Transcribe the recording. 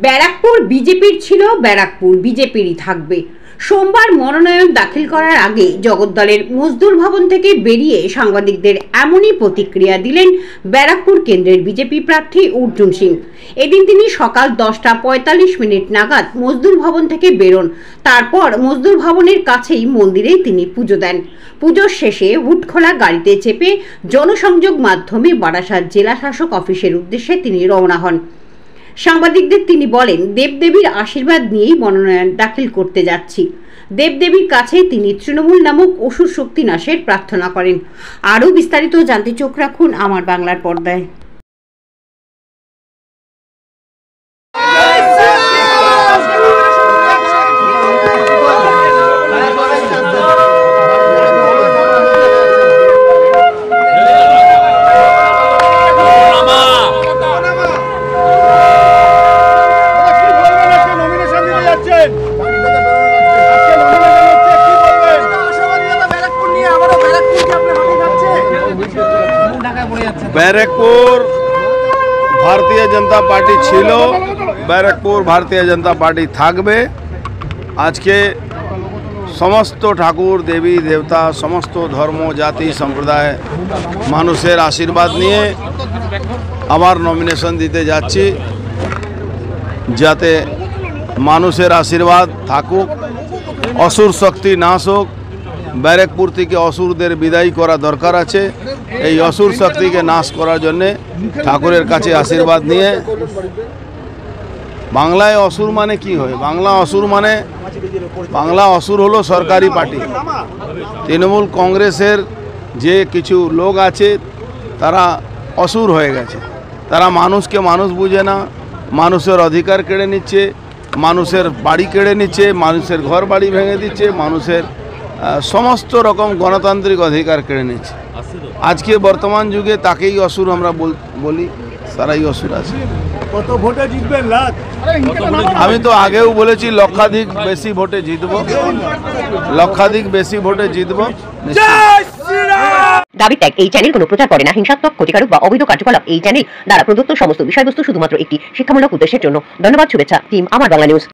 ব্যারাকপুর বিজেপির ছিল, ব্যারাকপুর বিজেপিরই থাকবে। সোমবার মনোনয়ন দাখিল করার আগে জগদ্দলের মজদুর ভবন থেকে বেরিয়ে সাংবাদিকদের এমনই প্রতিক্রিয়া দিলেন ব্যারাকপুর কেন্দ্রের বিজেপি প্রার্থী অর্জুন সিং। এদিন তিনি সকাল 10:45 নাগাদ মজদুর ভবন থেকে বেরোন। তারপর মজদুর ভবনের কাছেই মন্দিরেই তিনি পুজো দেন। পুজোর শেষে হুটখোলা গাড়িতে চেপে জনসংযোগ মাধ্যমে বারাসাত জেলা শাসক অফিসের উদ্দেশ্যে তিনি রওনা হন। সাংবাদিকদের তিনি বলেন, দেবদেবীর আশীর্বাদ নিয়েই মনোনয়ন দাখিল করতে যাচ্ছি। দেবদেবীর কাছে তিনি তৃণমূল নামক অসুর শক্তি নাশের প্রার্থনা করেন। আরও বিস্তারিত জানতে চোখ রাখুন আমার বাংলার পর্দায়। ব্যারাকপুর ভারতীয় জনতা পার্টি ছিল, ব্যারাকপুর ভারতীয় জনতা পার্টি থাকবে। আজকে সমস্ত ঠাকুর দেবী দেবতা, সমস্ত ধর্ম জাতি সম্প্রদায় মানুষের আশীর্বাদ নিয়ে আমার নমিনেশন দিতে যাচ্ছি, যাতে মানুষের আশীর্বাদ থাকুক, অসুর শক্তি নাশ হোক। ব্যারাকপুর থেকে অসুরদের বিদায় করা দরকার আছে। এই অসুর শক্তিকে নাশ করার জন্যে ঠাকুরের কাছে আশীর্বাদ নিয়ে। বাংলায় অসুর মানে কি হয়? বাংলা অসুর হলো সরকারি পার্টি। তৃণমূল কংগ্রেসের যে কিছু লোক আছে তারা অসুর হয়ে গেছে। তারা মানুষকে মানুষ বুঝে না, মানুষের অধিকার কেড়ে নিচ্ছে, মানুষের বাড়ি কেড়ে নিচ্ছে, মানুষের ঘর বাড়ি ভেঙে দিচ্ছে, মানুষের সমস্ত রকম গণতান্ত্রিক অধিকার কেড়ে নিচ্ছে। আজকে বর্তমান যুগে তাকেই অসুর আমরা বলি, সারাই অসুর আছে। কত ভোটে জিতবেন? আমি তো আগেও বলেছি লক্ষাধিক বেশি ভোটে জিতব, লক্ষাধিক বেশি ভোটে জিতব। দাবি ত্যাগ এই চ্যানেল কোনো প্রচার করে না, হিংসাত্মক, ক্ষতিকারক বা অবৈধ কার্যকলাপ এই চ্যানেল দ্বারা প্রদত্ত সমস্ত বিষয়বস্তু শুধুমাত্র একটি শিক্ষামূলক উদ্দেশ্যের জন্য। ধন্যবাদ। শুভেচ্ছা টিম আমার বাংলা নিউজ।